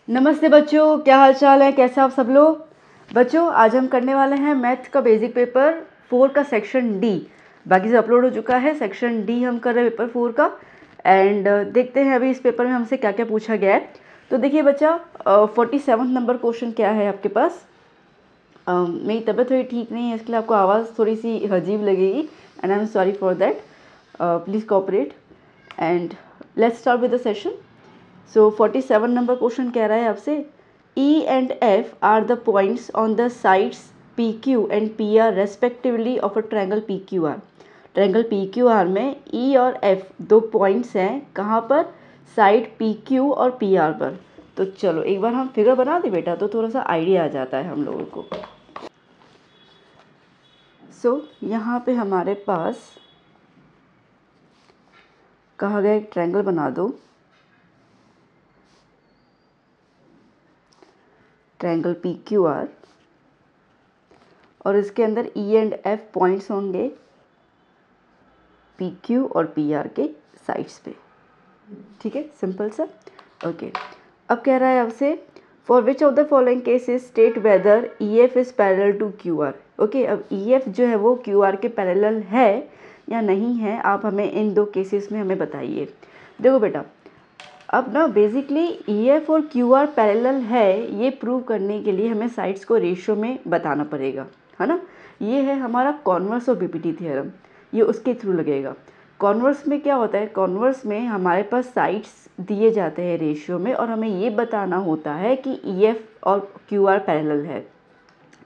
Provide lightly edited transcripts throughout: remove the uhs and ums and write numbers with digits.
नमस्ते बच्चों, क्या हाल चाल है, कैसे आप सब लोग। बच्चों आज हम करने वाले हैं मैथ का बेसिक पेपर 4 का सेक्शन डी। बाकी से अपलोड हो चुका है, सेक्शन डी हम कर रहे हैं पेपर 4 का। एंड देखते हैं अभी इस पेपर में हमसे क्या क्या पूछा गया है। तो देखिए बच्चा, 47 नंबर क्वेश्चन क्या है आपके पास। मेरी तबीयत थोड़ी ठीक नहीं है, इसके लिए आपको आवाज़ थोड़ी सी अजीब लगेगी and I am sorry for that. Please cooperate and let's start with the session. So 47 number question कह रहा है आपसे, E and F R the points on the sides P Q and P R respectively of a triangle P Q R. Triangle P Q R में ई और F दो points हैं, कहाँ पर, साइड पी क्यू और पी आर पर। तो चलो एक बार हम फिगर बना दें बेटा, तो थोड़ा सा आइडिया आ जाता है हम लोगों को। यहाँ पे हमारे पास कहा गया एक ट्रायंगल बना दो, ट्रायंगल पी क्यू आर, और इसके अंदर ई एंड एफ पॉइंट्स होंगे पी क्यू और पी आर के साइड्स पे। ठीक है, सिंपल सा। ओके, अब कह रहा है आपसे, for which of the following cases state whether E F is parallel to Q R. Okay, अब ई एफ जो है वो क्यू आर के पैरेलल है या नहीं है, आप हमें इन दो केसेस में हमें बताइए। देखो बेटा, अब ना बेसिकली ई एफ और क्यू आर पैरेलल है, ये प्रूव करने के लिए हमें साइड्स को रेशियो में बताना पड़ेगा, है ना। ये है हमारा कॉन्वर्स और बीपीटी थ्योरम, ये उसके थ्रू लगेगा। कॉन्वर्स में क्या होता है, कॉन्वर्स में हमारे पास साइड्स दिए जाते हैं रेशियो में, और हमें ये बताना होता है कि ई एफ और क्यू आर पैरेलल है।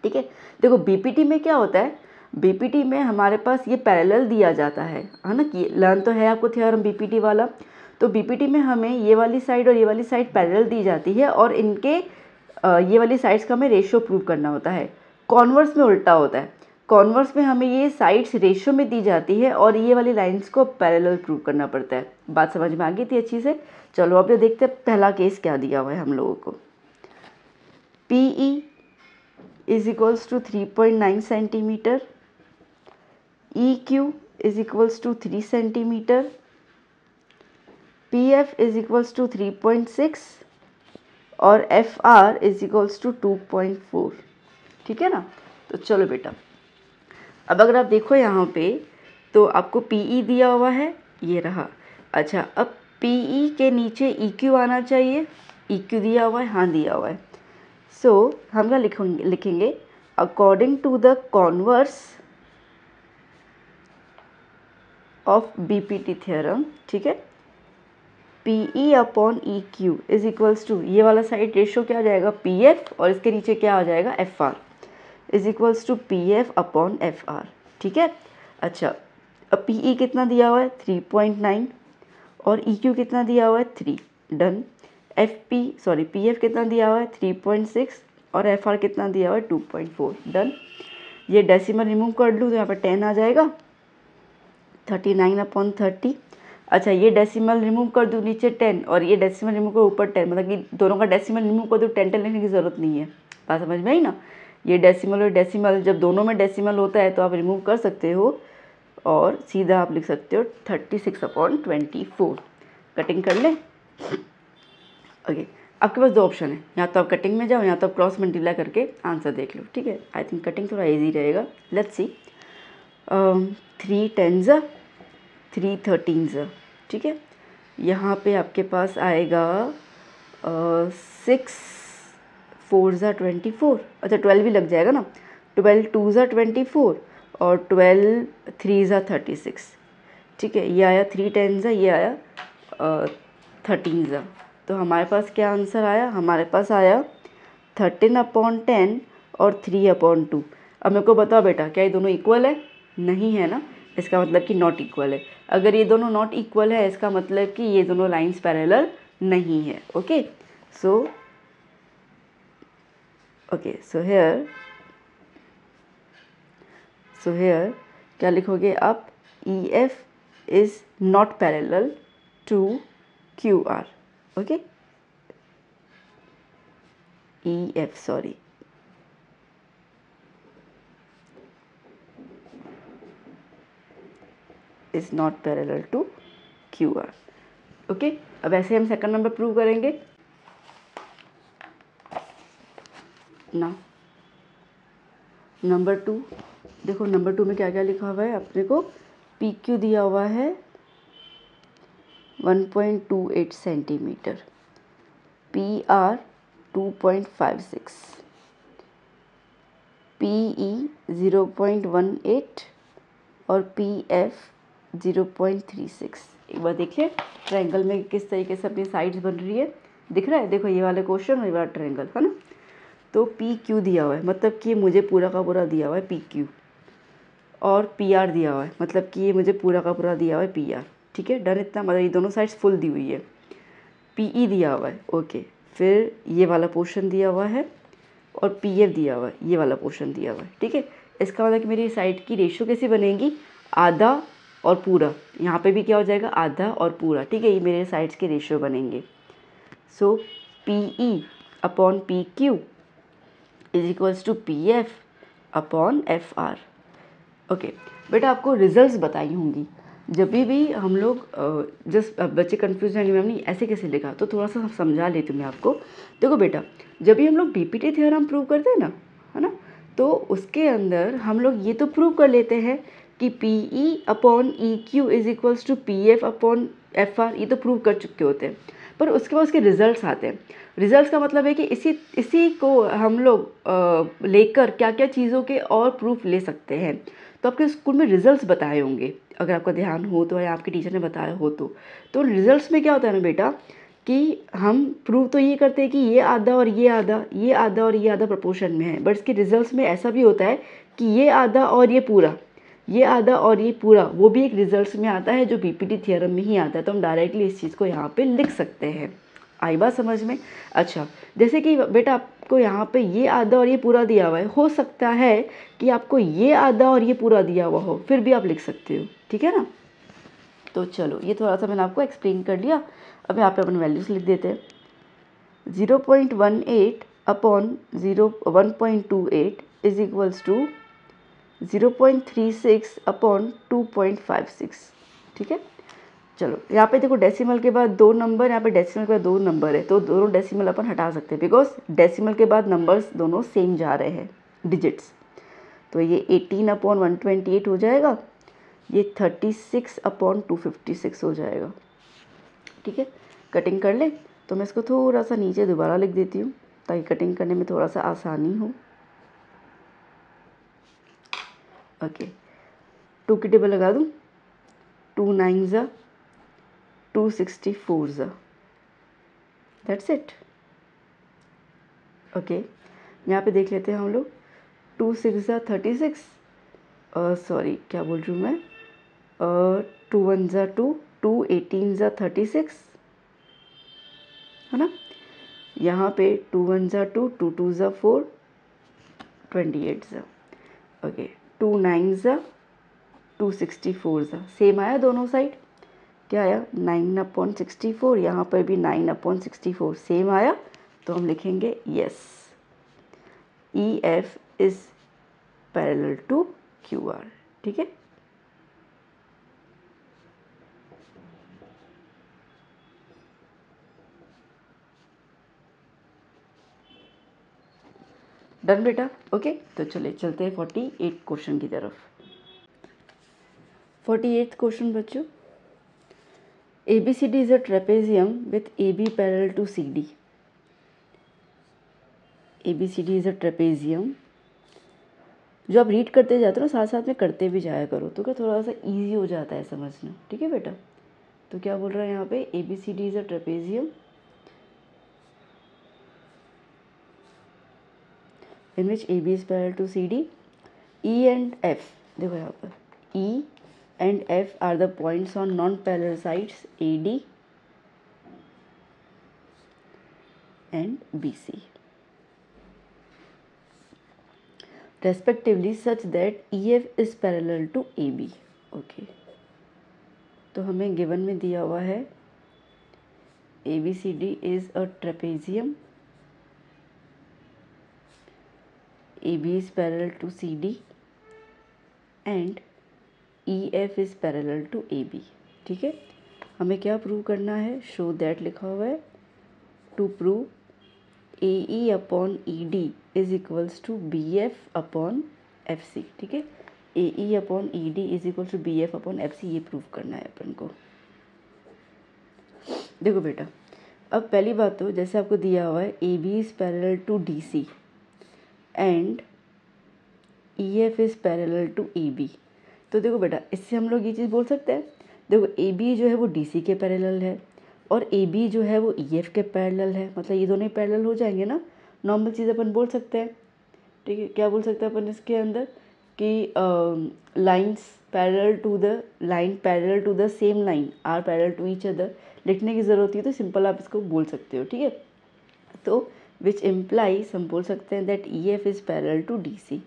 ठीक है, देखो बीपीटी में क्या होता है, बीपीटी में हमारे पास ये पैरेलल दिया जाता है ना, कि लर्न तो है आपको थ्योरम बीपीटी वाला। तो बीपीटी में हमें ये वाली साइड और ये वाली साइड पैरेलल दी जाती है, और इनके ये वाली साइड्स का हमें रेशियो प्रूव करना होता है। कॉन्वर्स में उल्टा होता है, कॉन्वर्स में हमें ये साइड्स रेशियो में दी जाती है और ये वाली लाइंस को पैरेलल प्रूव करना पड़ता है। बात समझ में आ गई थी अच्छी से। चलो अब देखते हैं पहला केस क्या दिया हुआ है हम लोगों को। PE is equals to 3.9 centimeter, EQ is equals to 3 centimeter, PF is equals to 3.6 और FR is equals to 2.4। ठीक है ना। तो चलो बेटा, अब अगर आप देखो यहाँ पे, तो आपको PE दिया हुआ है, ये रहा। अच्छा, अब PE के नीचे EQ आना चाहिए, EQ दिया हुआ है, हाँ दिया हुआ है। सो हम क्या लिखेंगे, according to the converse of BPT theorem. ठीक है, PE upon EQ is equals to, ये वाला साइड रेशियो क्या आ जाएगा, PF, और इसके नीचे क्या आ जाएगा, FR is equals to PF upon FR। ठीक है। अच्छा, अब PE कितना दिया हुआ है, 3.9, और EQ कितना दिया हुआ है, 3। डन। PF कितना दिया हुआ है, 3.6, और FR कितना दिया हुआ है, 2.4। डन। ये डेसिमल रिमूव कर लूँ तो यहाँ पर 10 आ जाएगा, 39 अपॉन 30। अच्छा, ये डेसिमल रिमूव कर दूँ नीचे 10, और ये डेसिमल रिमूव कर ऊपर 10, मतलब कि दोनों का डेसिमल रिमूव कर दूँ, 10 लिखने की ज़रूरत नहीं है। बात समझ में आई ना। ये डेसिमल और डेसिमल, जब दोनों में डेसिमल होता है तो आप रिमूव कर सकते हो, और सीधा आप लिख सकते हो 36 अपॉन 24। कटिंग कर लें। ओके, आपके पास दो ऑप्शन है, या तो आप कटिंग में जाओ, या तो आप क्रॉस मल्टीप्लाई करके आंसर देख लो। ठीक है, आई थिंक कटिंग थोड़ा ईजी रहेगा। Let's see. 3 10s 3 13s। ठीक है, यहाँ पे आपके पास आएगा 6 4s 24। अच्छा, 12 भी लग जाएगा ना, 12 2s 24 और 12 3s 36। ठीक है, ये आया 3 10s, ये आया 13s। तो हमारे पास क्या आंसर आया, हमारे पास आया 13 अपॉन 10 और 3 अपॉन 2। अब मेरे को बताओ बेटा, क्या ये दोनों इक्वल है, नहीं है ना, इसका मतलब कि नॉट इक्वल है। अगर ये दोनों नॉट इक्वल है, इसका मतलब कि ये दोनों लाइंस पैरेलल नहीं है। ओके, सो हियर क्या लिखोगे आप, EF is not parallel to QR। Okay, EF sorry, is not parallel to QR। Okay, अब ऐसे हम सेकंड नंबर प्रूव करेंगे। अपना नंबर 2। देखो नंबर 2 में क्या क्या लिखा हुआ है अपने को। पी क्यू दिया हुआ है 1.28 centimetre, P R 2.56, P E 0.18 और पी एफ 0.36। एक बार देख ले ट्रायंगल में किस तरीके से अपनी साइड्स बन रही है, दिख रहा है। देखो ये वाले क्वेश्चन और ये वाला ट्रायंगल है ना। तो पी क्यू दिया हुआ है मतलब कि मुझे पूरा का पूरा दिया हुआ है पी क्यू, और पी आर दिया हुआ है मतलब कि ये मुझे पूरा का पूरा दिया हुआ है पी आर। ठीक है, डन इतना, मतलब ये दोनों साइड्स फुल दी हुई है। पी ई दिया हुआ है, ओके। फिर ये वाला पोर्शन दिया हुआ है और पी एफ दिया हुआ है, ये वाला पोर्शन दिया हुआ है। ठीक है, इसका मतलब कि मेरी साइड की रेशियो कैसी बनेगी, आधा और पूरा। यहाँ पे भी क्या हो जाएगा, आधा और पूरा। ठीक है, ये मेरे साइड्स के रेशियो बनेंगे। So P E upon P Q is equals to P F upon F R. Okay बेटा, आपको रिजल्ट्स बताई होंगी जब भी हम लोग जस्ट बच्चे कंफ्यूज हैं, मैम नहीं ऐसे कैसे लिखा, तो थोड़ा सा समझा लेती हूँ मैं आपको। देखो बेटा, जब भी हम लोग बीपीटी थ्योरम प्रूव करते हैं ना, है ना, तो उसके अंदर हम लोग ये तो प्रूव कर लेते हैं कि P E upon E Q is equals to P F upon F R, ये तो प्रूव कर चुके होते हैं। पर उसके बाद उसके रिजल्ट्स आते हैं। रिजल्ट्स का मतलब है कि इसी को हम लोग लेकर क्या क्या चीज़ों के और प्रूफ ले सकते हैं। तो आपके स्कूल में रिजल्ट्स बताए होंगे, अगर आपका ध्यान हो तो, या आपके टीचर ने बताया हो तो रिजल्ट्स में क्या होता है ना बेटा, कि हम प्रूव तो ये करते हैं कि ये आधा और ये आधा, ये आधा और ये आधा प्रोपोर्शन में है। बट इसके रिजल्ट्स में ऐसा भी होता है कि ये आधा और ये पूरा, ये आधा और ये पूरा, वो भी एक रिजल्ट्स में आता है जो बीपीटी थ्योरम में ही आता है। तो हम डायरेक्टली इस चीज़ को यहाँ पे लिख सकते हैं। आई बात समझ में। अच्छा, जैसे कि बेटा आपको यहाँ पे ये आधा और ये पूरा दिया हुआ है, हो सकता है कि आपको ये आधा और ये पूरा दिया हुआ हो, फिर भी आप लिख सकते हो। ठीक है ना। तो चलो, ये थोड़ा सा मैंने आपको एक्सप्लेन कर लिया। अब यहाँ पे अपन वैल्यूज़ लिख देते हैं। 0.18 upon 1.28 is equals to 0.36 upon 2.56। ठीक है, चलो यहाँ पे देखो डेसिमल के बाद दो नंबर, यहाँ पे डेसिमल के बाद दो नंबर है, तो दोनों डेसिमल अपन हटा सकते हैं, बिकॉज डेसिमल के बाद नंबर्स दोनों सेम जा रहे हैं, डिजिट्स। तो ये 18 अपॉन 128 हो जाएगा, ये 36 अपॉन 256 हो जाएगा। ठीक है, कटिंग कर ले। तो मैं इसको थोड़ा सा नीचे दोबारा लिख देती हूँ ताकि कटिंग करने में थोड़ा सा आसानी हो। ओके, 2 की टेबल लगा दूँ, 2 9 ज़ा 264 ज़ा, दैट्स इट। ओके, यहाँ पे देख लेते हैं हम लोग। 2 6 ज़ा 36, सॉरी क्या बोल रही हूँ मैं, 2 1 ज़ा 2, 2 18 ज़ा 36, है ना। यहाँ पे 2 1 ज़ा 2, 2 2 ज़ा 4, 28 ज़ा। ओके, 2 9 ज़ा 264 ज़ा, सेम आया दोनों साइड। क्या आया, 9 अपॉन 64, यहाँ पर भी 9 अपॉन 64 सेम आया। तो हम लिखेंगे yes, E F is parallel to Q R. ठीक है, डन बेटा। ओके, तो चले चलते हैं 48 क्वेश्चन की तरफ। 48th क्वेश्चन बच्चों, ABCD is a trapezium with AB parallel to CD. ABCD is a trapezium। जो आप रीड करते जाते हो ना, साथ साथ में करते भी जाया करो, तो क्या थोड़ा सा इजी हो जाता है समझना। ठीक है बेटा, तो क्या बोल रहा है यहाँ पे, ABCD is a trapezium in which AB is parallel to CD, E and F, देखो यहाँ पर E and F are the points on non-parallel sides AD and BC respectively such that EF is parallel to AB। Okay, तो हमें given में दिया हुआ है ABCD is a trapezium, AB is parallel to CD and EF is parallel to AB। ठीक है, हमें क्या प्रूव करना है, शो दैट लिखा हुआ है, to prove AE upon ED is equals to BF upon FC, ठीक है। AE upon ED is equals to BF upon FC, ये प्रूव करना है अपन को। देखो बेटा, अब पहली बात तो जैसे आपको दिया हुआ है AB इज parallel to DC and EF is parallel to AB, तो देखो बेटा इससे हम लोग ये चीज़ बोल सकते हैं, देखो AB जो है वो DC के पैरेलल है और AB जो है वो EF के पैरेलल है, मतलब ये दोनों पैरेलल हो जाएंगे ना। नॉर्मल चीज़ अपन बोल सकते हैं, ठीक है। क्या बोल सकते हैं अपन इसके अंदर कि lines parallel to the same line are parallel to each other, लिखने की ज़रूरत है तो सिंपल आप इसको बोल सकते हो, ठीक है। तो विच इम्प्लाइज हम बोल सकते हैं that EF is parallel to DC।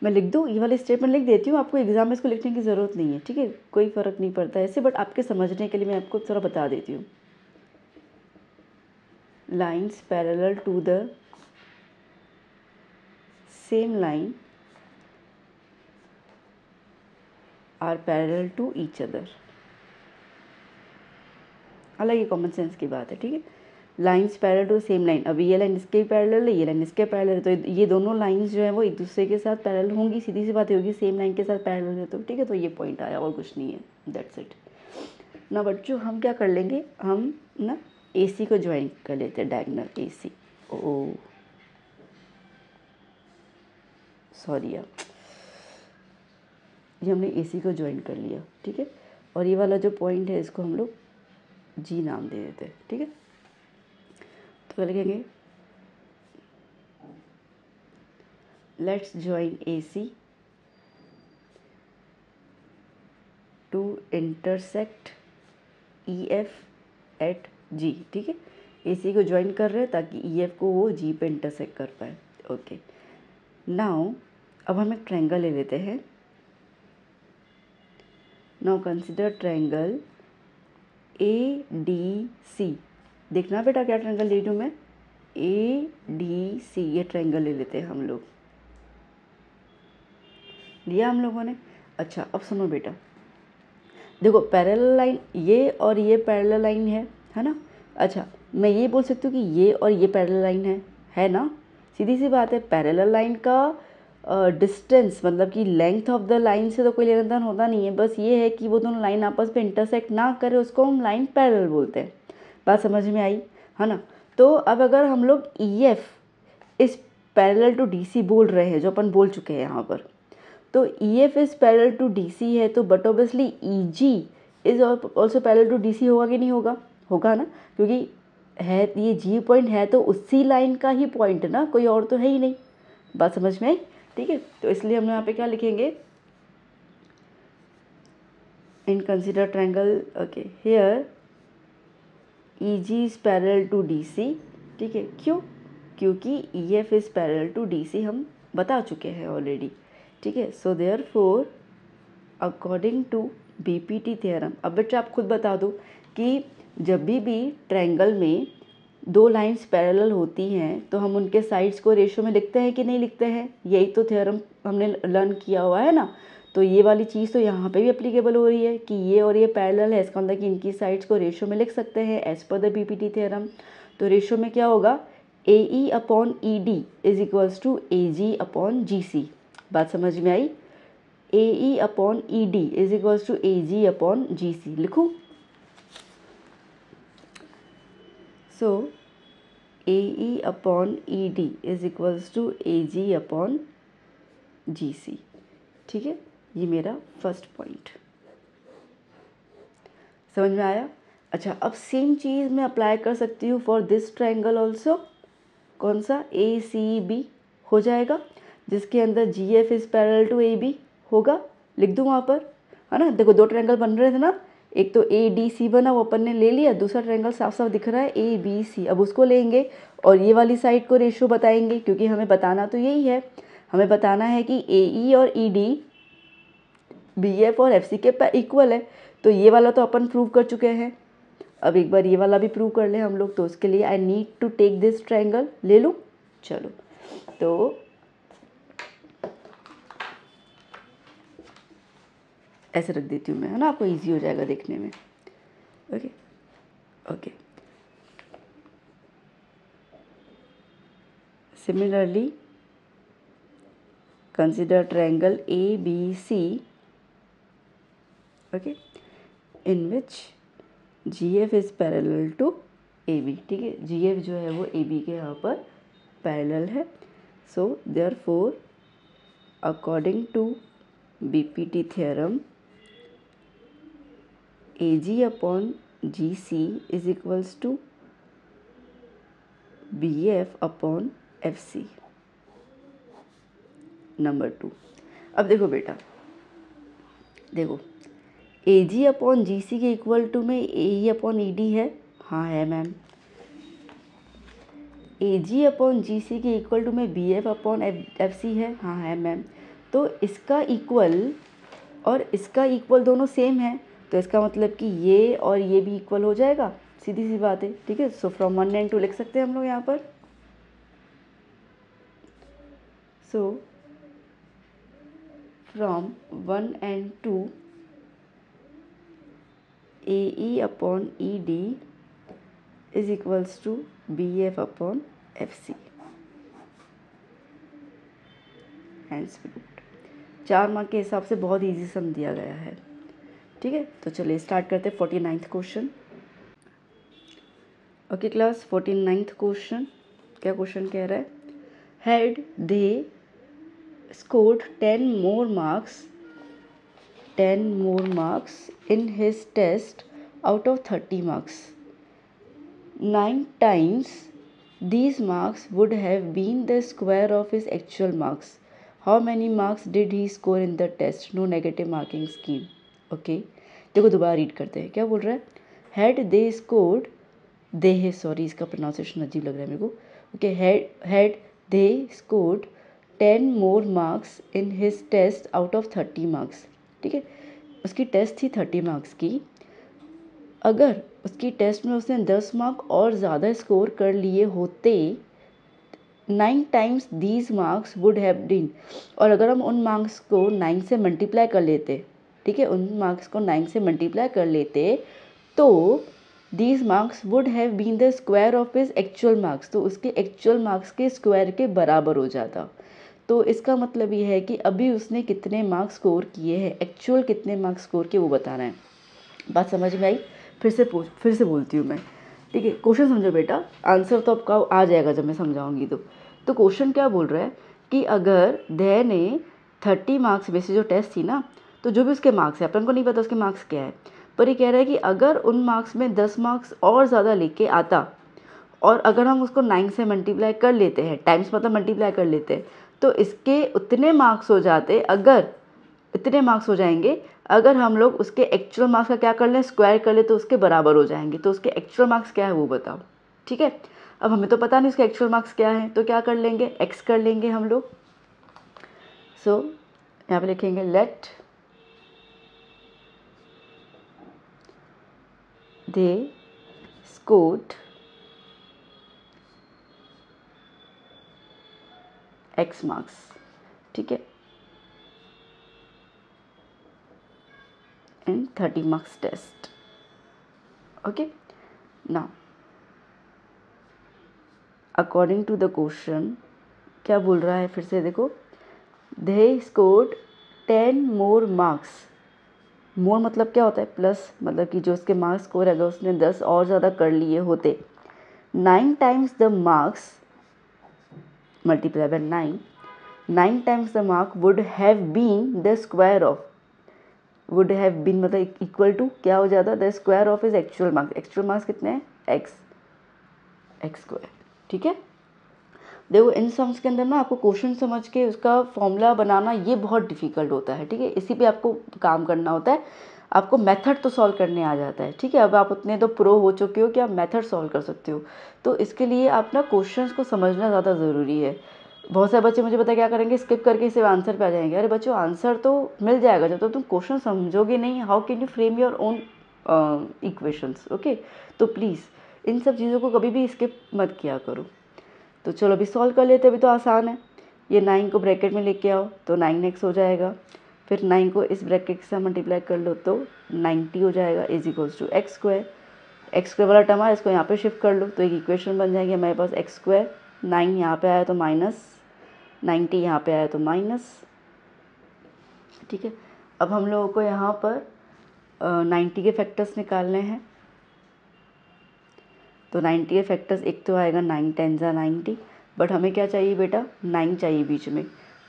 मैं लिख दूँ, ये वाले स्टेटमेंट लिख देती हूँ, आपको एग्जाम में इसको लिखने की ज़रूरत नहीं है, ठीक है, कोई फ़र्क नहीं पड़ता है इससे, बट आपके समझने के लिए मैं आपको थोड़ा बता देती हूँ। Lines parallel to the same line are parallel to each other. अलग ही कॉमन सेंस की बात है, ठीक है। Lines parallel to same line, अभी ये लाइन इसके पैरेलल है, ये लाइन इसके पैरेलल है, तो ये दोनों लाइन्स जो है वो एक दूसरे के साथ पैरेलल होंगी, सीधी सी बात होगी, सेम लाइन के साथ पैरेलल है तो, ठीक है। तो ये पॉइंट आया और कुछ नहीं है, दैट्स इट ना बच्चों। हम क्या कर लेंगे, हम ना AC को ज्वाइन कर लेते हैं, डायगोनल AC। ओ सॉरी यार, ये हमने AC को ज्वाइन कर लिया, ठीक है। और ये वाला जो पॉइंट है इसको हम लोग G नाम दे देते हैं, ठीक है। तो क्या लिखेंगे, let's join AC to intersect EF at G, ठीक है। AC को ज्वाइन कर रहे हैं ताकि EF को वो G पे इंटरसेक्ट कर पाए, ओके। नाउ अब हम एक ट्रायंगल ले लेते हैं। Now consider triangle ADC। देखना बेटा क्या ट्रायंगल ले रही हूँ मैं, ADC, ये ट्रायंगल ले लेते हैं हम लोग, लिया हम लोगों ने। अच्छा अब सुनो बेटा, देखो पैरेलल लाइन ये और ये पैरेलल लाइन है ना। अच्छा मैं ये बोल सकती हूँ कि ये और ये पैरेलल लाइन है ना, सीधी सी बात है। पैरेलल लाइन का डिस्टेंस मतलब कि लेंथ ऑफ द लाइन से तो कोई लेना देना होता नहीं है, बस ये है कि वो दोनों लाइन आपस में इंटरसेक्ट ना करे, उसको हम लाइन पैरेलल बोलते हैं। बात समझ में आई है ना। तो अब अगर हम लोग EF इस पैरेलल टू DC बोल रहे हैं, जो अपन बोल चुके हैं यहाँ पर, तो EF is parallel to DC है, तो but obviously EG is also parallel to DC होगा कि नहीं होगा, होगा ना, क्योंकि है ये G पॉइंट है तो उसी लाइन का ही पॉइंट ना, कोई और तो है ही नहीं। बात समझ में आई, ठीक है। तो इसलिए हम यहाँ पे क्या लिखेंगे, in consider triangle, okay, here EG is parallel to DC, ठीक है। क्यों, क्योंकि EF is parallel to DC हम बता चुके हैं ऑलरेडी, ठीक है। So therefore according to BPT theorem, अब बच्चा आप खुद बता दो कि जब भी ट्रायंगल में दो लाइंस पैरेलल होती हैं तो हम उनके साइड्स को रेशो में लिखते हैं कि नहीं लिखते हैं, यही तो थ्योरम हमने लर्न किया हुआ है ना। तो ये वाली चीज़ तो यहाँ पे भी एप्लीकेबल हो रही है कि ये और ये पैरेलल है, इसका मतलब कि इनकी साइड्स को रेशो में लिख सकते हैं एज पर द BPT थ्योरम। तो रेशो में क्या होगा, AE upon ED is equals to AG upon GC। बात समझ में आई, AE upon ED is equals to AG upon GC लिखूँ। So AE upon ED is equals to AG upon GC, ठीक है। ये मेरा फर्स्ट पॉइंट समझ में आया। अच्छा अब सेम चीज़ मैं अप्लाई कर सकती हूँ फॉर दिस ट्रायंगल ऑल्सो, कौन सा, ACB हो जाएगा, जिसके अंदर GF is parallel to AB होगा, लिख दूँ वहाँ पर, है ना। देखो दो ट्रायंगल बन रहे थे ना, एक तो ADC बना, वो अपन ने ले लिया, दूसरा ट्रायंगल साफ साफ दिख रहा है ABC, अब उसको लेंगे और ये वाली साइड को रेशो बताएंगे, क्योंकि हमें बताना तो यही है, हमें बताना है कि AE और ED BF और FC के इक्वल है। तो ये वाला तो अपन प्रूव कर चुके हैं, अब एक बार ये वाला भी प्रूव कर ले हम लोग। तो उसके लिए I need to take this triangle, ले लूँ, चलो तो ऐसे रख देती हूँ मैं, है ना, आपको इजी हो जाएगा देखने में, okay okay. Similarly, consider triangle ABC, okay, in which GF is parallel to AB, ठीक है, GF जो है वो AB के यहाँ पर पैरेलल है. So therefore according to BPT theorem, AG upon GC is equals to BF upon FC. Number 2. अब देखो बेटा, देखो AG अपॉन GC के इक्वल टू में AE अपॉन ED है. हाँ है मैम. AG अपॉन GC के इक्वल टू में BF अपॉन FC है. हाँ है मैम. तो इसका इक्वल और इसका इक्वल दोनों सेम है, तो इसका मतलब कि ये और ये भी इक्वल हो जाएगा. सीधी सी बात है. ठीक है. सो फ्रॉम 1 and 2 लिख सकते हैं हम लोग यहाँ पर. So from 1 and 2 AE upon ED is equals to BF upon FC. Hands proved. 4 mark के हिसाब से बहुत इजी सम दिया गया है. ठीक है. तो चलिए स्टार्ट करते हैं 49th question. Okay class, 49th question. क्या क्वेश्चन कह रहा है? Had they scored 10 more marks in his test out of 30 marks. 9 times these marks would have been the square of his actual marks. How many marks did he score in the test? No negative marking scheme. Okay. देखो दोबारा read करते हैं. क्या बोल रहा है? Had they scored, दे है, sorry इसका प्रोनाउंसिएशन अजीब लग रहा है मेरे को. Okay. Had they scored 10 more marks in his test out of 30 marks. ठीक है. उसकी टेस्ट थी 30 मार्क्स की. अगर उसकी टेस्ट में उसने 10 मार्क और ज़्यादा स्कोर कर लिए होते, 9 times these marks would have been, और अगर हम उन मार्क्स को 9 से मल्टीप्लाई कर लेते, ठीक है, उन मार्क्स को 9 से मल्टीप्लाई कर लेते, तो these marks would have been the square of his actual marks. तो उसके एक्चुअल मार्क्स के स्क्वायर के बराबर हो जाता. तो इसका मतलब ये है कि अभी उसने कितने मार्क्स स्कोर किए हैं, एक्चुअल कितने मार्क्स स्कोर किए वो बताना है. बात समझ में आई? फिर से बोलती हूँ मैं. ठीक है. क्वेश्चन समझो बेटा, आंसर तो आपका आ जाएगा जब मैं समझाऊंगी. तो क्वेश्चन क्या बोल रहा है कि अगर दे ने 30 मार्क्स में से जो टेस्ट थी ना, तो जो भी उसके मार्क्स है, अपन को नहीं पता उसके मार्क्स क्या है, पर ये कह रहा है कि अगर उन मार्क्स में 10 मार्क्स और ज़्यादा लेके आता, और अगर हम उसको 9 से मल्टीप्लाई कर लेते हैं, टाइम्स मतलब मल्टीप्लाई कर लेते हैं, तो इसके उतने मार्क्स हो जाते, अगर इतने मार्क्स हो जाएंगे अगर हम लोग उसके एक्चुअल मार्क्स का क्या कर लें, स्क्वायर कर ले, तो उसके बराबर हो जाएंगे. तो उसके एक्चुअल मार्क्स क्या है वो बताओ. ठीक है. अब हमें तो पता नहीं उसके एक्चुअल मार्क्स क्या हैं, तो क्या कर लेंगे, एक्स कर लेंगे हम लोग. सो यहाँ पे लिखेंगे let they scored x marks. ठीक है. in 30 marks test. Okay. Now according to the question क्या बोल रहा है फिर से देखो. they scored 10 more marks. मोर मतलब क्या होता है? प्लस, मतलब कि जो उसके मार्क्स स्कोर है अगर उसने 10 और ज़्यादा कर लिए होते, 9 times the marks multiply by 9 times the mark would have been the square of, would have been मतलब इक्वल टू क्या हो जाता, the square of his actual marks. Actual marks कितने हैं? X square. ठीक है. देखो इन सम्स के अंदर ना आपको क्वेश्चन समझ के उसका फॉर्मूला बनाना ये बहुत डिफिकल्ट होता है. ठीक है. इसी पे आपको काम करना होता है. आपको मेथड तो सॉल्व करने आ जाता है. ठीक है. अब आप उतने तो प्रो हो चुके हो कि आप मेथड सॉल्व कर सकते हो. तो इसके लिए आप ना क्वेश्चंस को समझना ज़्यादा ज़रूरी है. बहुत सारे बच्चे मुझे पता क्या करेंगे, स्किप करके सिर्फ आंसर पे आ जाएंगे. अरे बच्चों आंसर तो मिल जाएगा, जब तक तुम क्वेश्चन समझोगे नहीं, how can you frame your own equations. Okay. तो प्लीज़ इन सब चीज़ों को कभी भी स्किप मत किया करो. तो चलो अभी सॉल्व कर लेते. अभी तो आसान है. ये 9 को ब्रैकेट में लेके आओ तो 9x हो जाएगा. फिर 9 को इस ब्रैकेट से मल्टीप्लाई कर लो तो 90 हो जाएगा is equals to x square. X square वाला टर्म है, इसको यहाँ पे शिफ्ट कर लो तो एक इक्वेशन बन जाएगी हमारे पास एक्स स्क्वायर 9 यहाँ पे आया तो माइनस, 90 यहाँ पे आया तो माइनस, ठीक है। अब हम लोगों को यहाँ पर 90 के फैक्टर्स निकालने हैं। तो 90 के फैक्टर्स एक तो आएगा 9 10 ज़ा 90, बट हमें क्या चाहिए बेटा, 9 चाहिए बीच में।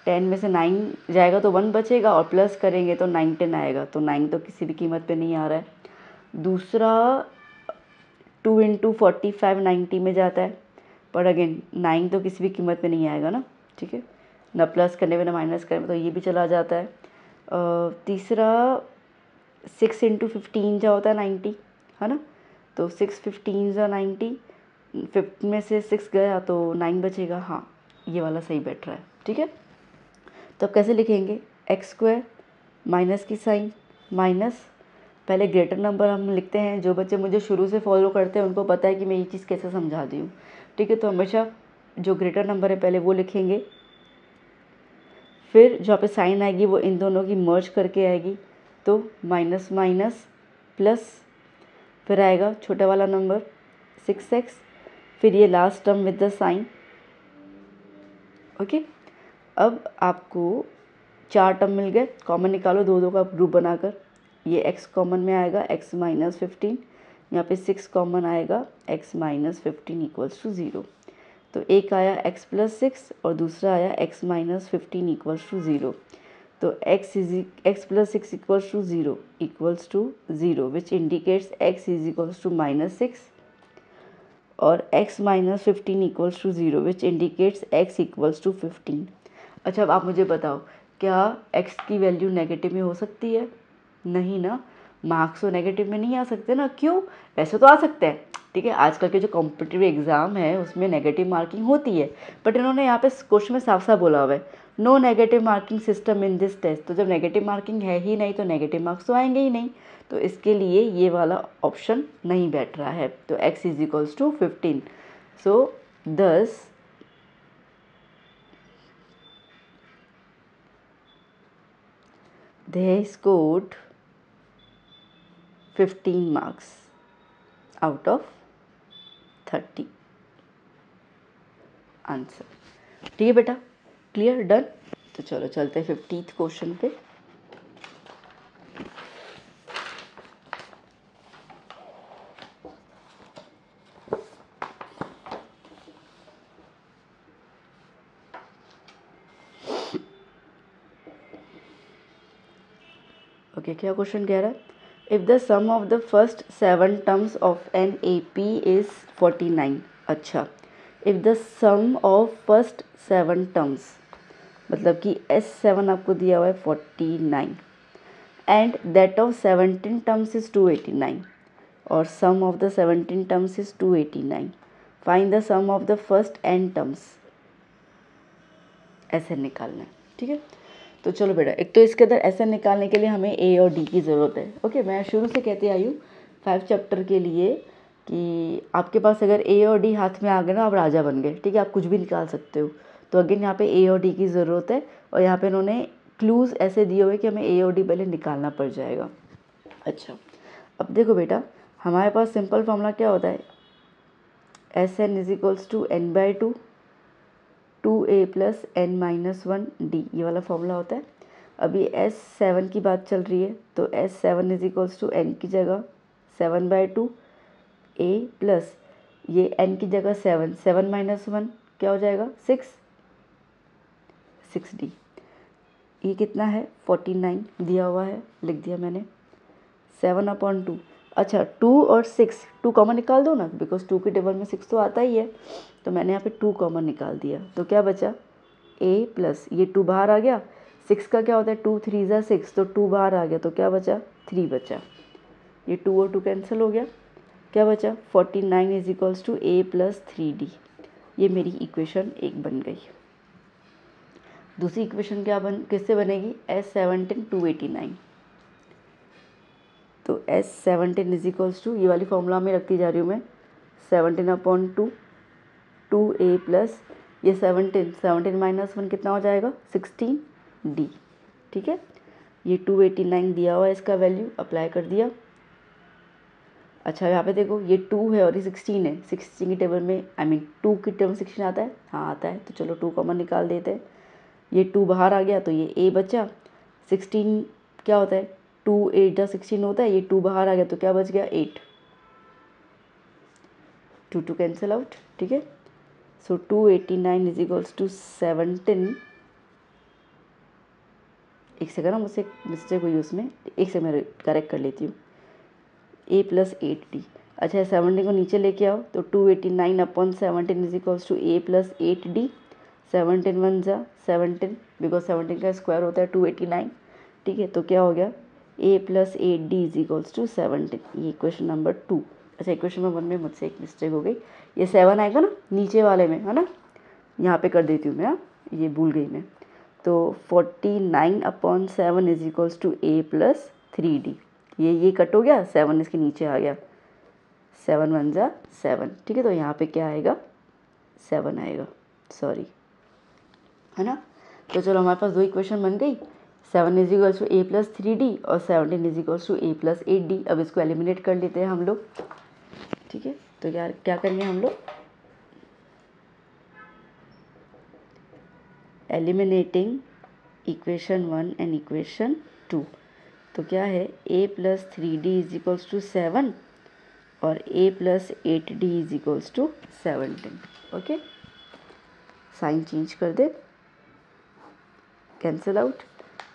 10 में से 9 जाएगा तो 1 बचेगा और प्लस करेंगे तो 9 10 आएगा, तो 9 तो किसी भी कीमत पे नहीं आ रहा है। दूसरा 2 इंटू 45 90 में जाता है, पर अगेन 9 तो किसी भी कीमत पे नहीं आएगा ना, ठीक है, ना प्लस करने में ना माइनस करने में, तो ये भी चला जाता है। तीसरा 6 इंटू 15 जो होता है 90, है ना, तो 6 15 ज़ा 90, 5 में से 6 गया तो 9 बचेगा। हाँ, ये वाला सही बैठ रहा है, ठीक है। तो अब कैसे लिखेंगे, एक्स स्क्वायर माइनस की साइन माइनस, पहले ग्रेटर नंबर हम लिखते हैं। जो बच्चे मुझे शुरू से फॉलो करते हैं उनको पता है कि मैं ये चीज़ कैसे समझा दी हूँ, ठीक है। तो हमेशा जो ग्रेटर नंबर है पहले वो लिखेंगे, फिर जहाँ पे साइन आएगी वो इन दोनों की मर्ज करके आएगी, तो माइनस माइनस प्लस, फिर आएगा छोटा वाला नंबर 6x, फिर ये last term with the sign, okay. अब आपको 4 टर्म मिल गए, कॉमन निकालो, दो दो का ग्रुप बनाकर। ये x कॉमन में आएगा, x माइनस 15, यहाँ पे 6 कॉमन आएगा, x माइनस 15 इक्वल्स टू 0। तो एक आया x प्लस 6 और दूसरा आया x माइनस 15 इक्वल्स टू 0। तो x plus 6 equals to 0 equals to 0 which indicates x is equals to minus 6, और x minus 15 equals to 0 which indicates x equals to 15। अच्छा, अब आप मुझे बताओ, क्या x की वैल्यू नेगेटिव में हो सकती है? नहीं ना, मार्क्स तो नेगेटिव में नहीं आ सकते ना। क्यों? वैसे तो आ सकते हैं, ठीक है, आजकल के जो कॉम्पिटिटिव एग्ज़ाम है उसमें नेगेटिव मार्किंग होती है, बट इन्होंने यहाँ पे क्वेश्चन में साफ साफ बोला हुआ है, no negative marking system in this test. तो जब नेगेटिव मार्किंग है ही नहीं तो नेगेटिव मार्क्स तो आएंगे ही नहीं, तो इसके लिए ये वाला ऑप्शन नहीं बैठ रहा है। तो x इज इक्वल्स टू 15। सो दस they scored 15 marks out of 30 answer. ठीक है बेटा, क्लियर, डन। तो चलो चलते हैं 50th क्वेश्चन पे। ओके, क्या क्वेश्चन कह रहा है, if the sum of the first 7 terms of an AP is 49। अच्छा, if the sum of first 7 terms, मतलब कि S7 आपको दिया हुआ है 49 and that of 17 terms is 289, और sum of the 17 terms is 289, find the sum of the first n terms, ऐसे निकालना है, ठीक है। तो चलो बेटा, एक तो इसके अंदर ऐसे निकालने के लिए हमें A और D की ज़रूरत है। ओके, मैं शुरू से कहती आई हूँ 5 चैप्टर के लिए कि आपके पास अगर A और D हाथ में आ गए ना, आप राजा बन गए, ठीक है, आप कुछ भी निकाल सकते हो। तो अगेन यहाँ पे A और D की ज़रूरत है, और यहाँ पे इन्होंने क्लूज़ ऐसे दिए हुए कि हमें A और D पहले निकालना पड़ जाएगा। अच्छा, अब देखो बेटा, हमारे पास सिंपल फॉर्मूला क्या होता है, Sn is equals to n/2 2a plus n minus 1 d, ये वाला फॉर्मूला होता है। अभी S7 की बात चल रही है, तो S7 is equals to n की जगह 7/2 a प्लस ये n की जगह 7, 7 माइनस 1 क्या हो जाएगा 6d। ये कितना है 49 दिया हुआ है, लिख दिया मैंने, 7/2। अच्छा, 2 और 6, 2 कॉमन निकाल दो ना, बिकॉज 2 के टेबल में 6 तो आता ही है, तो मैंने यहाँ पे 2 कॉमन निकाल दिया। तो क्या बचा, a प्लस ये 2 बाहर आ गया, 6 का क्या होता है 2 3 ज़ा 6, तो 2 बाहर आ गया, तो क्या बचा 3 बचा, ये 2 और 2 कैंसिल हो गया, क्या बचा 49 is equals to a plus 3d। ये मेरी इक्वेशन 1 बन गई। दूसरी इक्वेशन क्या किससे बनेगी, S17 289। तो S17 इज इक्वल्स टू, ये वाली फॉर्मूला में रखती जा रही हूँ मैं, 17/2 2a प्लस ये 17 माइनस 1 कितना हो जाएगा 16d, ठीक है। ये 289 दिया हुआ है, इसका वैल्यू अप्लाई कर दिया। अच्छा यहाँ पे देखो ये 2 है और ये 16 है, 16 की टेबल में आई मीन 2 की टेबल 16 आता है, हाँ आता है, तो चलो 2 कॉमन निकाल देते हैं। ये 2 बाहर आ गया तो ये a बचा, 16 क्या होता है 2 8 जा 16 होता है, ये 2 बाहर आ गया तो क्या बच गया 8, 2 2 कैंसिल आउट, ठीक है। सो 289 इज इक्वल्स टू 17, एक सेकंड ना मुझसे मिस्टेक हुई उसमें, एक से मैं करेक्ट कर लेती हूँ, a प्लस 8d। अच्छा 17 को नीचे लेके आओ तो 289 upon 17 is equals to a plus 8d, 17 1 जा 17 बिकॉज 17 का स्क्वायर होता है 289, ठीक है। तो क्या हो गया a plus 8d is equals to 17, ये इक्वेशन नंबर 2। अच्छा इक्वेशन नंबर 1 में मुझसे एक मिस्टेक हो गई, ये 7 आएगा ना नीचे वाले में, है ना, यहाँ पे कर देती हूँ मैं, हाँ ये भूल गई मैं। तो 49 upon 7 is equals to a plus 3d, ये कट हो गया, 7 इसके नीचे आ गया, 7 1 जा 7, ठीक है। तो यहाँ पे क्या आएगा 7 आएगा, सॉरी, है ना। तो चलो हमारे पास 2 इक्वेशन बन गई, 7 is equals to a plus 3d और 17 is equals to a plus 8d। अब इसको एलिमिनेट कर लेते हैं हम लोग, ठीक है। तो क्या करेंगे हम लोग, एलिमिनेटिंग इक्वेशन 1 एंड इक्वेशन 2। तो क्या है a plus 3d is equals to 7 और a plus 8d is equals to 17, okay. Sign change कर दे, कैंसिल आउट,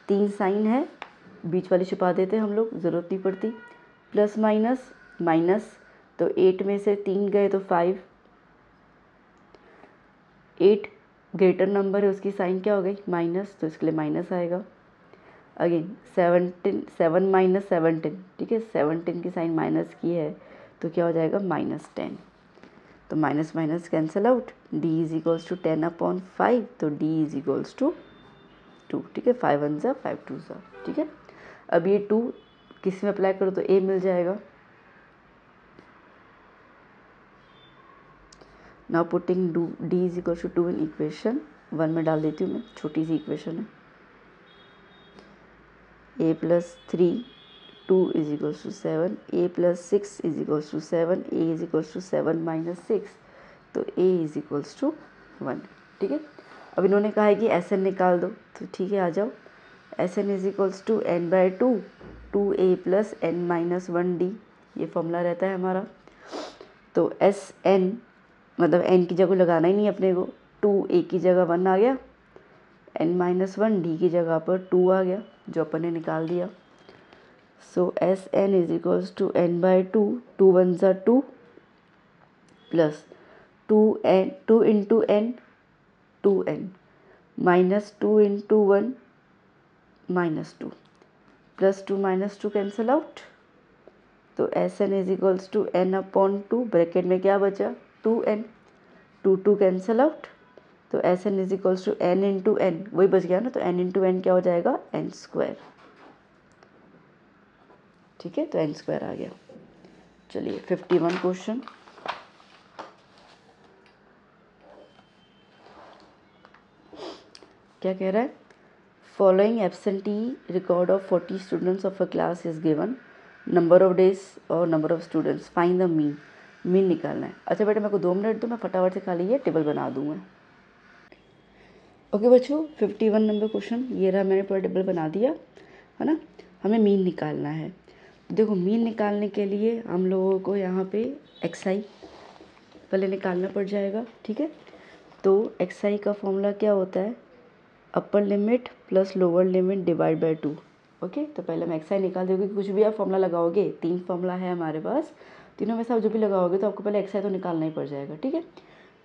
3 साइन है, बीच वाली छुपा देते हम लोग, ज़रूरत नहीं पड़ती, प्लस माइनस माइनस, तो 8 में से 3 गए तो 5, 8 ग्रेटर नंबर है उसकी साइन क्या हो गई माइनस, तो इसके लिए माइनस आएगा। अगेन 7 माइनस 17, ठीक है, 17 की साइन माइनस की है तो क्या हो जाएगा -10, तो minus minus cancel out, d is equals to 10 upon 5, तो d इज इक्वल्स टू 2, ठीक है, 5 1 जा 5 2 जा, ठीक है। अब ये 2 किस में अप्लाई करो तो a मिल जाएगा। Now putting d is equals to 2 in equation 1 में डाल देती हूँ मैं, छोटी सी इक्वेशन है, a plus 3 2 is equals to 7, a plus 6 is equals to 7, a is equals to 7 minus 6, तो a इज इक्वल्स टू 1, ठीक है। अब इन्होंने कहा है कि Sn निकाल दो, तो ठीक है आ जाओ, Sn is equals to n by 2 2a plus n minus 1d, ये फॉर्मूला रहता है हमारा। तो Sn मतलब n की जगह लगाना ही नहीं अपने को, 2a की जगह 1 आ गया, n माइनस 1d की जगह पर 2 आ गया जो अपन ने निकाल दिया। So Sn is equals to n by 2, 2 1 जा 2 plus 2 into n 2n minus 2 into 1 -2 plus 2 -2 cancel out, तो Sn is equals to n upon 2, bracket में क्या बचा 2n, 2 2 कैंसिल आउट, तो Sn is equals to n into n, वही बच गया ना, तो n इंटू n क्या हो जाएगा n स्क्वायर, ठीक है, तो n स्क्वायर आ गया। चलिए 51 क्वेश्चन, क्या कह रहा है, following absentee record of 40 students of a class is given, number of days और number of students, find the mean निकालना है। अच्छा बेटा मेरे को 2 मिनट दो, मैं फटाफट से खाली ये टेबल बना दूंगा। ओके बच्चों 51 नंबर क्वेश्चन, ये रहा, मैंने पूरा टेबल बना दिया है ना। हमें मीन निकालना है, देखो मीन निकालने के लिए हम लोगों को यहाँ पे xi पहले निकालना पड़ जाएगा, ठीक है। तो xi का फॉर्मूला क्या होता है, upper limit plus lower limit divide by 2, okay. तो पहले हम xi निकाल दोगे, कुछ भी आप फॉर्मूला लगाओगे, 3 फॉर्मूला है हमारे पास, तीनों में से आप जो भी लगाओगे तो आपको पहले xi तो निकालना ही पड़ जाएगा, ठीक है।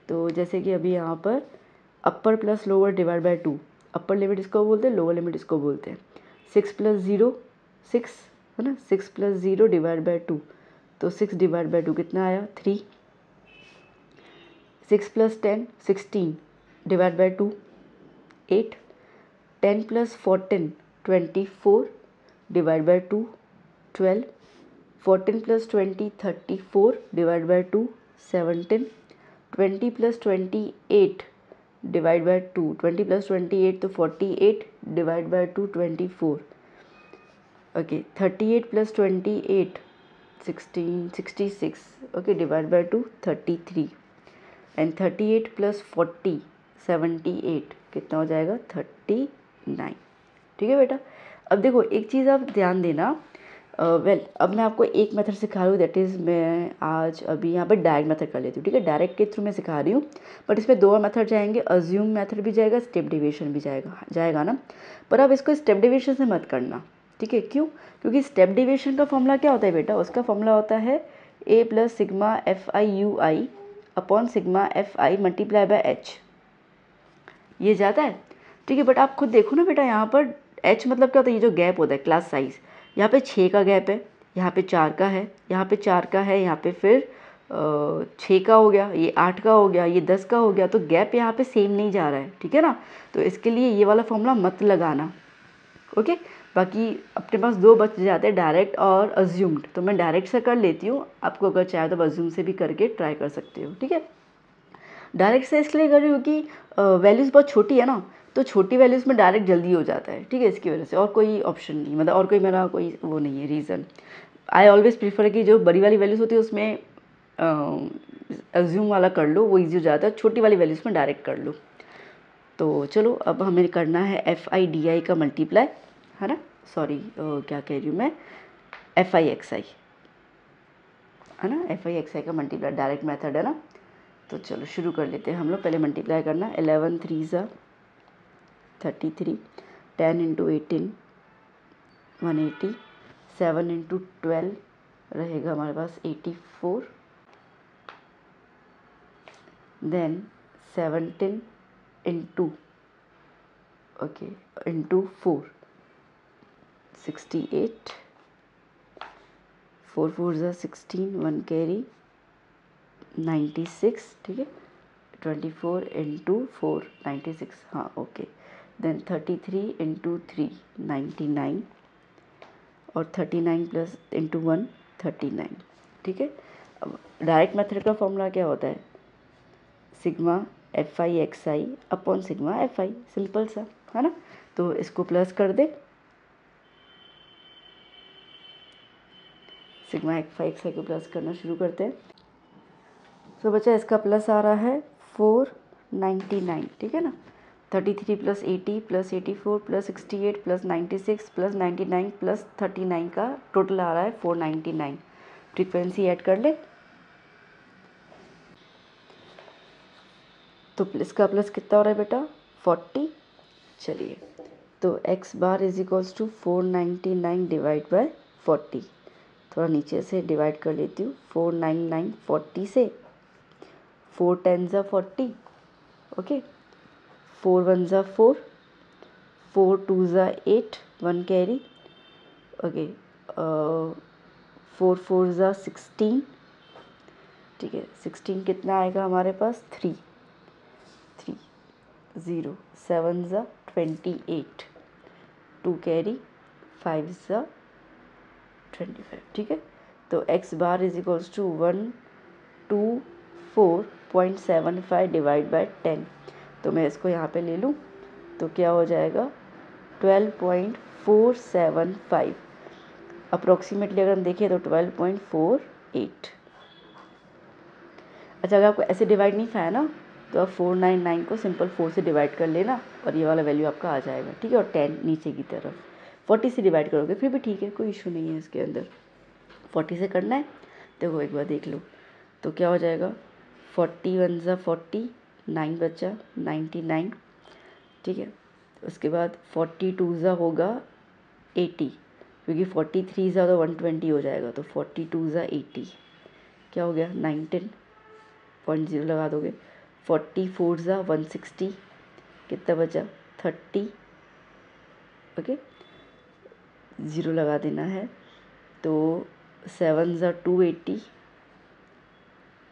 तो जैसे कि अभी यहाँ पर अपर plus lower divide by 2, upper limit इसको बोलते हैं, लोअर लिमिट इसको बोलते हैं, 6 प्लस 0 6 है ना, 6 प्लस 0 डिवाइड बाय 2, तो 6 डिवाइड बाय 2 कितना आया 3, 6 plus 10 16 divide by 2 8, 10 plus 14 24 divide by 2 12, 14 plus 20 34 divide by 2 17, 20 plus 28 divide by 2, 20 plus 28 तो 48 divide by 2 24, okay. 38 plus 28 66 okay divide by 2 33 and 38 plus 40 78 कितना हो जाएगा 39। ठीक है बेटा। अब देखो एक चीज़ आप ध्यान देना, अब मैं आपको एक मेथड सिखा रही हूँ, दैट इज़ मैं आज अभी यहाँ पर डायरेक्ट मेथड कर लेती हूँ। ठीक है, डायरेक्ट के थ्रू मैं सिखा रही हूँ, बट इसमें दो मेथड जाएंगे, अज्यूम मेथड भी जाएगा, स्टेप डिविजन भी जाएगा ना। पर अब इसको स्टेप डिविजन से मत करना, ठीक है। क्यों? क्योंकि स्टेप डिविजन का फॉर्मूला क्या होता है बेटा, उसका फॉर्मूला होता है a plus sigma F I you I upon sigma F I multiply by H, ये जाता है। ठीक है, बट आप खुद देखो ना बेटा, यहाँ पर h मतलब क्या होता है, ये जो गैप होता है क्लास साइज, यहाँ पे 6 का गैप है, यहाँ पे 4 का है, यहाँ पे 4 का है, यहाँ पे फिर 6 का हो गया, ये 8 का हो गया, ये 10 का हो गया, तो गैप यहाँ पे सेम नहीं जा रहा है। ठीक है ना, तो इसके लिए ये वाला फॉर्मूला मत लगाना। ओके, बाकी अपने पास दो बच जाते हैं, डायरेक्ट और अज्यूम्ड, तो मैं डायरेक्ट से कर लेती हूँ, आपको अगर चाहे तो अज्यूम से भी करके ट्राई कर सकते हो। ठीक है, डायरेक्ट से इसलिए कर रही हूँ कि वैल्यूज़ बहुत छोटी है ना, तो छोटी वैल्यूज़ में डायरेक्ट जल्दी हो जाता है। ठीक है, इसकी वजह से, और कोई ऑप्शन नहीं, मतलब और कोई मेरा कोई वो नहीं है रीज़न। आई ऑलवेज़ प्रीफर कि जो बड़ी वाली वैल्यूज़ होती है उसमें अज्यूम वाला कर लो, वो ईजी हो जाता है, छोटी वाली वैल्यूज़ में डायरेक्ट कर लो। तो चलो अब हमें करना है एफ आई डी आई का मल्टीप्लाई, है ना, सॉरी क्या कह रही हूँ मैं, एफ आई एक्स आई, है ना, एफ आई एक्स आई का मल्टीप्लाई डायरेक्ट मेथड है ना। तो चलो शुरू कर लेते हैं हम लोग, पहले मल्टीप्लाई करना, 11 3 33, 10 इंटू 18 180, 7 इंटू 12 रहेगा हमारे पास 84, then 17 into okay into 4 68, 4 4 16 1 carry 96। ठीक है, 24 इंटू 4 96, हाँ ओके, देन 33 इंटू 3 99 और 39 प्लस इंटू 1 39। ठीक है, अब डायरेक्ट मेथड का फॉर्मूला क्या होता है, sigma F I x I upon sigma F I, simple सा है ना। तो इसको प्लस कर दे, सिग्मा एफ आई एक्स आई को प्लस करना शुरू करते हैं। तो बच्चा इसका प्लस आ रहा है 499। ठीक है ना, 33 plus 80 plus 84 plus 68 plus 96 plus 99 plus 39 का टोटल आ रहा है 499। फ्रीक्वेंसी ऐड कर ले, तो इसका प्लस कितना हो रहा है बेटा 40। चलिए, तो x bar is equals to 499 divide by 40, थोड़ा नीचे से डिवाइड कर लेती हूँ, 499 40 से, 4 10 ज़ा 40, ओके, 4 1 ज़ा 4, 4 2 ज़ा 8 1 कैरी, ओके, 4 4 ज़ा 16। ठीक है, 16 कितना आएगा हमारे पास 3 0, 7 ज़ा 28 2 कैरी 5 ज़ा 25। ठीक है, तो x bar is equals to 124.75 divide by 10, तो मैं इसको यहाँ पे ले लूँ, तो क्या हो जाएगा 12.475, अप्रोक्सीमेटली अगर हम देखें तो 12.48। अच्छा, अगर आपको ऐसे डिवाइड नहीं खाया ना, तो आप 499 को सिंपल 4 से डिवाइड कर लेना और ये वाला वैल्यू आपका आ जाएगा। ठीक है, और 10 नीचे की तरफ 40 से डिवाइड करोगे फिर भी ठीक है, कोई इशू नहीं है इसके अंदर। 40 से करना है, देखो एक बार देख लो, तो क्या हो जाएगा 41 ज़ा 40 9 बचा 99। ठीक है, उसके बाद 42 ज़ा होगा 80, क्योंकि 43 ज़ा तो 120 हो जाएगा, तो 42 ज़ा 80 क्या हो गया 19.0 लगा दोगे। 44 ज़ा 160 कितना बचा 30, ओके, 0 लगा देना है। तो 7 ज़ा 280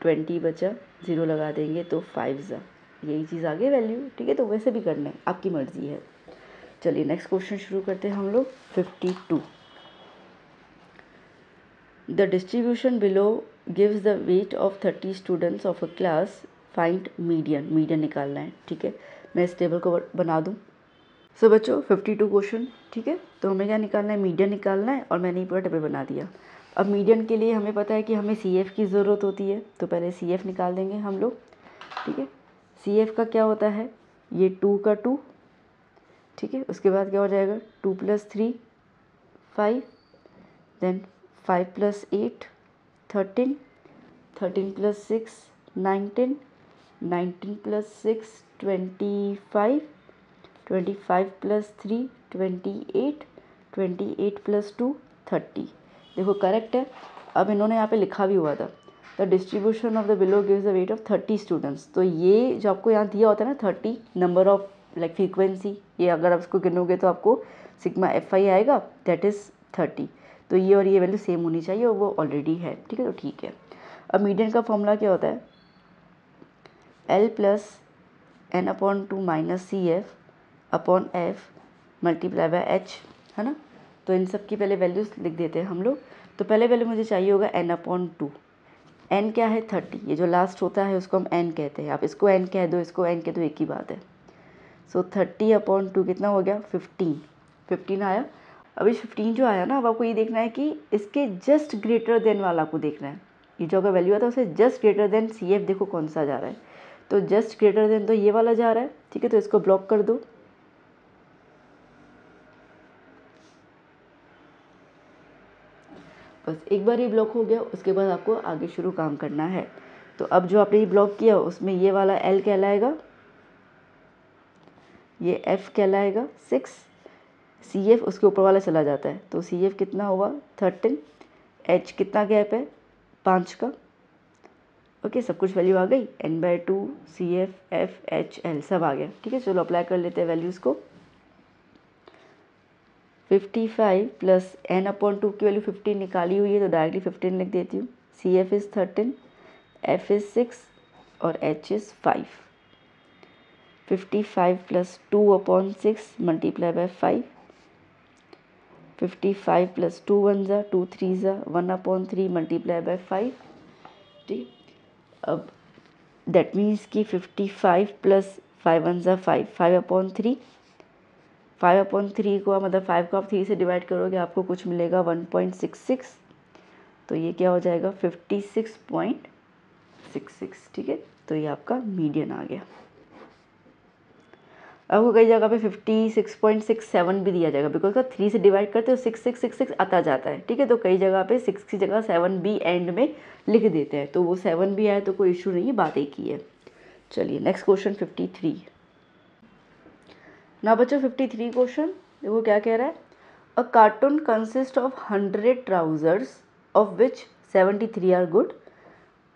20 बचा, 0 लगा देंगे तो 5 ज़ा, यही चीज़ आगे वैल्यू। ठीक है, तो वैसे भी करना है, आपकी मर्ज़ी है। चलिए नेक्स्ट क्वेश्चन शुरू करते हैं हम लोग। 52, the distribution below gives the weight of 30 students of a class, find median निकालना है। ठीक है, मैं इस टेबल को बना दूँ। सो बच्चों 52 क्वेश्चन, ठीक है, तो हमें क्या निकालना है, मीडियन निकालना है, और मैंने ये पूरा टेबल बना दिया। अब मीडियन के लिए हमें पता है कि हमें सी एफ की ज़रूरत होती है, तो पहले सी एफ निकाल देंगे हम लोग। ठीक है, सी एफ का क्या होता है, ये 2 का 2, ठीक है। उसके बाद क्या हो जाएगा 2 + 3 5, देन 5 + 8 13, 13 + 6 19, 19 + 6 25, 25 + 3 28, 28 + 2 30। देखो करेक्ट है। अब इन्होंने यहाँ पे लिखा भी हुआ था the distribution of the below gives the weight of 30 students. तो ये जो आपको यहाँ दिया होता है ना 30 नंबर ऑफ लाइक फ्रीक्वेंसी, ये अगर आप इसको गिनोगे तो आपको सिग्मा FI आएगा, दैट इज़ 30। तो ये और ये वैल्यू सेम होनी चाहिए और वो ऑलरेडी है, ठीक है। तो ठीक है। अब मीडियन का फॉर्मूला क्या होता है, L + n/2 - CF/F × H, है ना। तो इन सब की पहले वैल्यूज़ लिख देते हैं हम लोग। तो पहले वैल्यू मुझे चाहिए होगा n/2। n क्या है 30, ये जो लास्ट होता है उसको हम n कहते हैं। आप इसको n कह दो, इसको n कह दो, एक ही बात है। सो 30/2 कितना हो गया 15, 15 आया। अब इस 15 जो आया ना, अब आपको ये देखना है कि इसके जस्ट ग्रेटर देन वाला को देखना है। ये जो अगर वैल्यू आता है उसे जस्ट ग्रेटर देन CF, देखो कौन सा जा रहा है, तो जस्ट ग्रेटर देन तो ये वाला जा रहा है, ठीक है। तो इसको ब्लॉक कर दो। बस एक बार ये ब्लॉक हो गया, उसके बाद आपको आगे शुरू काम करना है। तो अब जो आपने ये ब्लॉक किया उसमें ये वाला L कहलाएगा, ये F कहलाएगा 6, CF उसके ऊपर वाला चला जाता है, तो CF कितना हुआ 13, H कितना गैप है 5 का, ओके। सब कुछ वैल्यू आ गई, n/2 CF F H L सब आ गया, ठीक है। चलो अप्लाई कर लेते हैं वैल्यूज़ को। 55 + n/2 की वैल्यू 15 निकाली हुई है, तो डायरेक्टली 15 लिख देती हूँ। CF इज़ 13, F इज़ 6 और H इज़ 5। 55 + 2/6 × 5, 55 + 2 1 ज़ा 2 3 ज़ा 1/3 × 5, ठीक। अब दैट मीन्स कि 55 + 5 1 ज़ा 5, 5/3, 5/3 को मतलब 5 को आप 3 से डिवाइड करोगे आपको कुछ मिलेगा 1.66, तो ये क्या हो जाएगा 56.66, ठीक है। तो ये आपका मीडियन आ गया। आपको कई जगह पे 56.67 भी दिया जाएगा, बिकॉज का 3 से डिवाइड करते हो 6666 आता जाता है, ठीक है। तो कई जगह पे 6 की जगह 7 भी एंड में लिख देते हैं, तो वो 7 भी आए तो कोई इशू नहीं है, बात एक ही है। चलिए नेक्स्ट क्वेश्चन 53 ना बच्चों। 53 क्वेश्चन देखो क्या कह रहा है, a carton consist of 100 trousers of which 73 are good,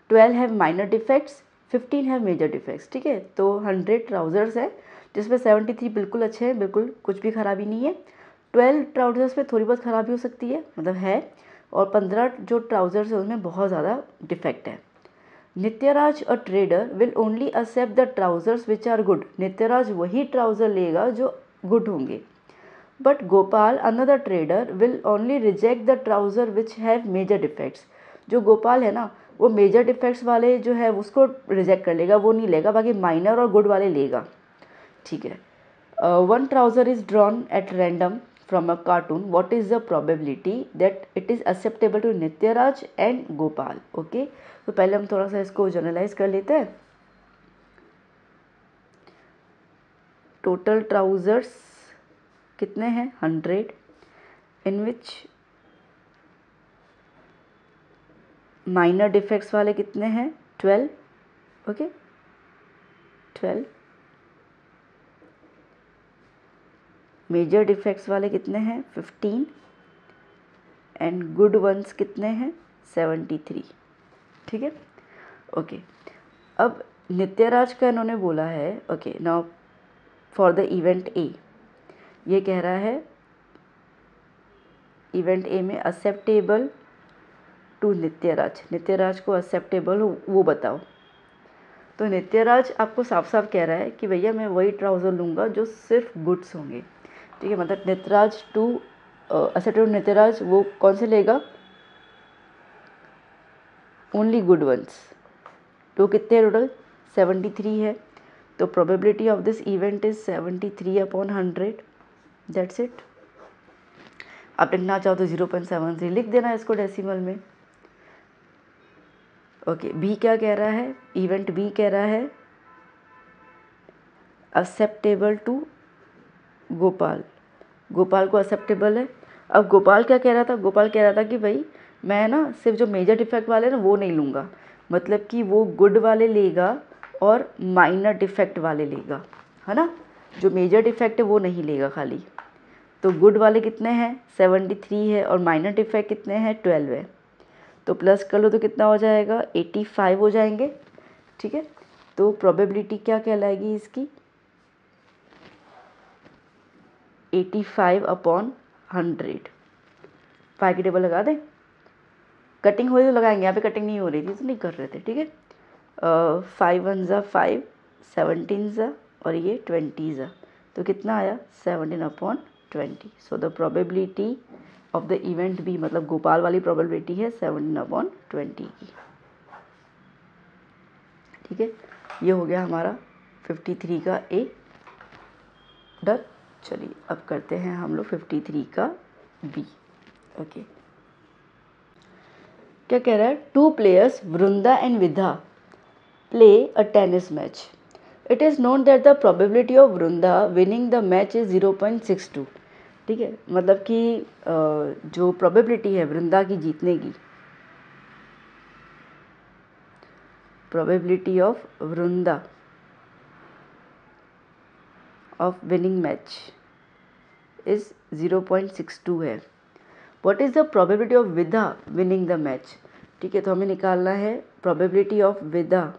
12 have minor defects, 15 have major defects, ठीक है। तो 100 ट्राउजर्स है जिसमें 73 बिल्कुल अच्छे हैं, बिल्कुल कुछ भी खराबी नहीं है। 12 ट्राउजर्स में थोड़ी बहुत खराबी हो सकती है, मतलब है, और 15 जो ट्राउजर्स है उनमें बहुत ज़्यादा डिफेक्ट है। Nityaraj a trader will only accept the trousers which are good, Nityaraj वही ट्राउज़र लेगा जो गुड होंगे। But Gopal another trader will only reject the trouser which have major defects, जो गोपाल है ना वो मेजर डिफेक्ट्स वाले जो है उसको रिजेक्ट कर लेगा, वो नहीं लेगा, बाकी माइनर और गुड वाले लेगा, ठीक है। 1 trouser is drawn at random from a carton, what is the probability that it is acceptable to Nityaraj and Gopal, okay. तो पहले हम थोड़ा सा इसको जनरलाइज कर लेते हैं। टोटल ट्राउज़र्स कितने हैं 100, इन विच माइनर डिफेक्ट्स वाले कितने हैं 12, ओके 12, मेजर डिफेक्ट्स वाले कितने हैं 15 एंड गुड वंस कितने हैं 73, ठीक है, ओके। अब नित्यराज का इन्होंने बोला है, okay now for the event A, ये कह रहा है इवेंट ए में एक्सेप्टेबल टू नित्यराज, नित्यराज को एक्सेप्टेबल हो वो बताओ। तो नित्यराज आपको साफ साफ कह रहा है कि भैया मैं वही ट्राउज़र लूँगा जो सिर्फ गुड्स होंगे, ठीक है। मतलब नित्यराज टू एक्सेप्टेबल नित्यराज वो कौन से लेगा, ओनली गुड वंस। तो कितने टोटल 73 है, तो probability of this event is 73/100, that's it. आप लिखना चाहो तो 0.73 लिख देना इसको डेसिमल में। ओके, बी क्या कह रहा है, इवेंट बी कह रहा है एक्सेप्टेबल टू गोपाल, गोपाल को एक्सेप्टेबल है। अब गोपाल क्या कह रहा था, गोपाल कह रहा था कि भाई मैं ना सिर्फ जो मेजर डिफेक्ट वाले ना वो नहीं लूँगा, मतलब कि वो गुड वाले लेगा और माइनर डिफेक्ट वाले लेगा, है ना। जो मेजर डिफेक्ट है वो नहीं लेगा खाली। तो गुड वाले कितने हैं 73 है और माइनर डिफेक्ट कितने हैं 12 है। तो प्लस कर लो तो कितना हो जाएगा 85 हो जाएंगे, ठीक है। तो प्रोबेबिलिटी क्या कहलाएगी इसकी 85/100। 5 की टेबल लगा दें, कटिंग हो रही तो लगाएंगे, यहाँ पे कटिंग नहीं हो रही थी तो नहीं कर रहे थे, ठीक है। 5 1 ज़ा 5, 17 ज़ा और ये 20 ज़ा, तो कितना आया 17/20। So the probability of the event B, मतलब गोपाल वाली प्रोबेबिलिटी है 17/20 की, ठीक है। ये हो गया हमारा 53 का ए डन। चलिए अब करते हैं हम लोग 53 का बी। ओके, क्या कह रहा है, 2 players वृंदा एंड विधा play a tennis match. It is known that the probability of Vrinda winning the match is 0.62, ठीक है। मतलब कि जो प्रोबेबिलिटी है वृंदा की जीतने की, probability of Vrinda of winning match is 0.62 है। What is the probability of विधा विनिंग द मैच, ठीक है। तो हमें निकालना है प्रोबेबिलिटी ऑफ विधा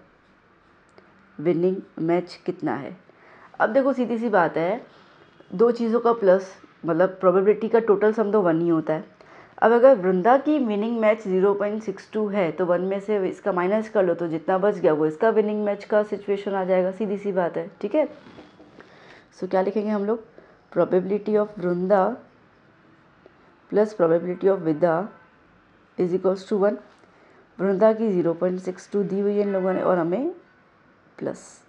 विनिंग मैच कितना है। अब देखो सीधी सी बात है, दो चीज़ों का प्लस मतलब प्रोबेबिलिटी का टोटल सम तो 1 ही होता है। अब अगर वृंदा की विनिंग मैच 0.62 है तो 1 में से इसका माइनस कर लो तो जितना बच गया वो इसका विनिंग मैच का सिचुएशन आ जाएगा, सीधी सी बात है, ठीक है। सो क्या लिखेंगे हम लोग, probability of Vrinda plus probability of विदा इज इक्वल्स टू 1। वृंदा की 0.62 दी हुई है इन लोगों ने और हमें प्लस,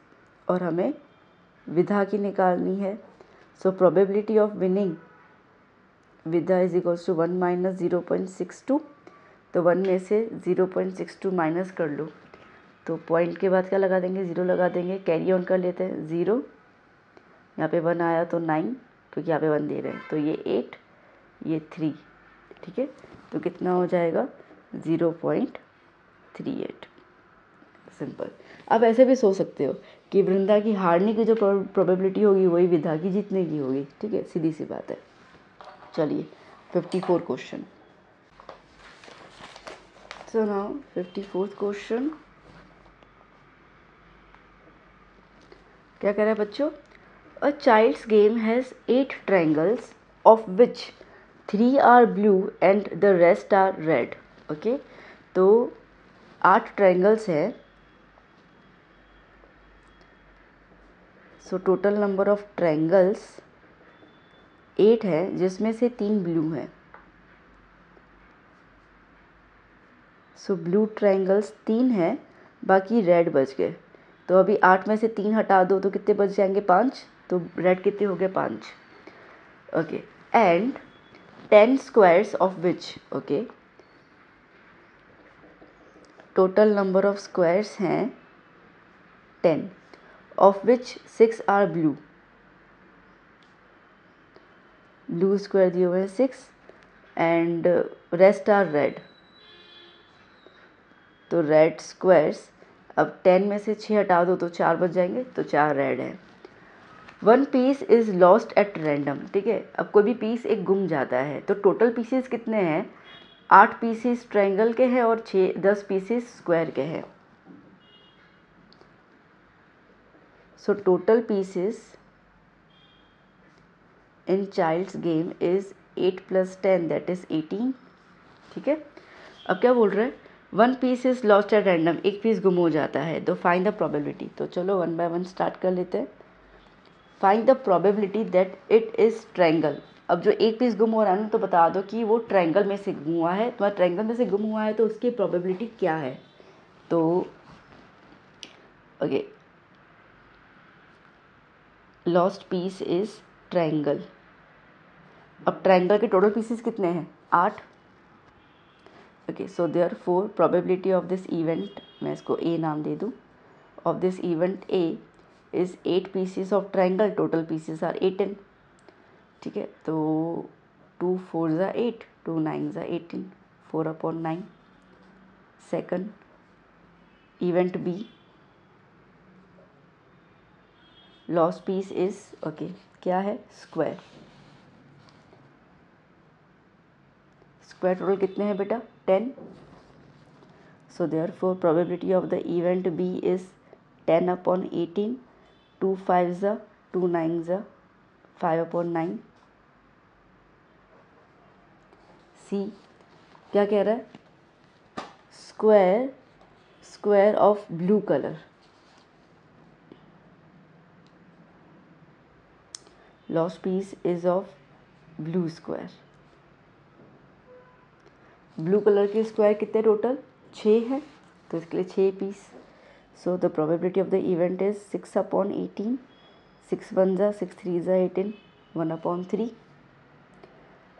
और हमें विधा की निकालनी है। सो प्रोबेबिलिटी ऑफ विनिंग विधा इज इक्वल्स टू 1 माइनस 0.62। तो 1 में से 0.62 माइनस कर लो तो पॉइंट के बाद क्या लगा देंगे, 0 लगा देंगे, कैरी ऑन कर लेते हैं 0, यहाँ पे 1 आया तो 9 क्योंकि यहाँ पे 1 दे रहे हैं, तो ये 8 ये 3, ठीक है। तो कितना हो जाएगा 0.38, सिंपल। अब ऐसे भी सोच सकते हो कि वृंदा की हारने की जो प्रोबेबिलिटी होगी वही विधा की जीतने की होगी, ठीक है, सीधी सी बात है। चलिए 54 question. So now 54th question क्या कह रहा है बच्चों, a child's game has 8 triangles of which 3 are blue and the rest are red. Okay, तो 8 ट्रायंगल्स हैं। So total number of triangles 8 है जिसमें से 3 ब्लू हैं। सो ब्लू ट्रायंगल्स 3 हैं, बाकी रेड बच गए। तो अभी 8 में से 3 हटा दो तो कितने बच जाएंगे 5, तो रेड कितने हो गए 5। Okay, and 10 squares of which, okay, total number of squares हैं 10 of which 6 are blue, blue square दिए हुए हैं 6 एंड रेस्ट आर रेड। तो रेड स्क्वायर्स, अब 10 में से 6 हटा दो तो 4 बच जाएंगे, तो 4 रेड है। 1 piece is lost at random, ठीक है। अब कोई भी पीस एक गुम जाता है तो टोटल पीसेस कितने हैं, 8 पीसेस ट्रायंगल के हैं और 10 पीसेस स्क्वायर के हैं। So total pieces in child's game is 8 + 10 that is 18, ठीक है। अब क्या बोल रहे हैं, 1 piece is lost at random, एक पीस गुम हो जाता है, तो फाइंड द प्रोबेबिलिटी। तो चलो 1 बाय 1 स्टार्ट कर लेते हैं। Find the probability that it is triangle. अब जो एक पीस गुम हो रहा है ना तो बता दो कि वो ट्रायंगल में से गुम हुआ है, तो ट्रायंगल में से गुम हुआ है तो उसकी प्रोबेबिलिटी क्या है। तो okay, lost piece is triangle, अब ट्रायंगल के टोटल पीसेस कितने हैं? 8। Okay, so therefore probability of this event, मैं इसको ए नाम दे दूँ, of this event A is 8 pieces of triangle, total pieces are 18। ठीक है, तो 2 4 ज़ा 8, 2 9 ज़ा 18, 4/9। Second event B, lost piece is okay क्या है? स्क्वायर। स्क्वायर टोटल कितने हैं बेटा? 10। So therefore probability of the event B is 10/18, 2 5 ज़ा 2 9 ज़ा 5/9। सी क्या कह रहा है? Square of blue colour, lost piece is of blue square. Blue colour के स्क्वायर कितने टोटल? 6 हैं, तो इसके लिए 6 piece. So the probability of the event is 6/18, 6 1 ज़ा 6 3 ज़ा 18, 1/3।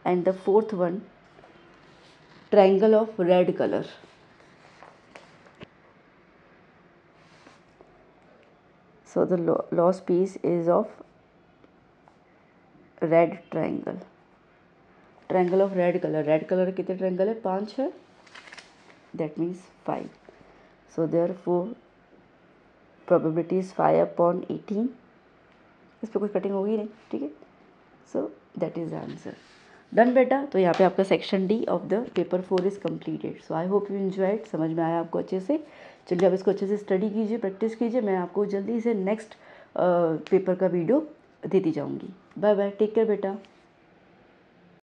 And the fourth one, triangle of red colour, so the lost piece is of red triangle, triangle of red colour. Red colour कितने triangle है? 5 है, that means 5। So therefore probability is 5/18। इस पर कुछ cutting होगी नहीं, ठीक है। So that is the answer. Done बेटा। तो यहाँ पे आपका section D of the paper 4 is completed. So I hope you enjoyed, समझ में आया आपको अच्छे से। चलिए आप इसको अच्छे से स्टडी कीजिए, प्रैक्टिस कीजिए। मैं आपको जल्दी से नेक्स्ट पेपर का वीडियो देती जाऊँगी। बाय बाय, टेक केयर बेटा।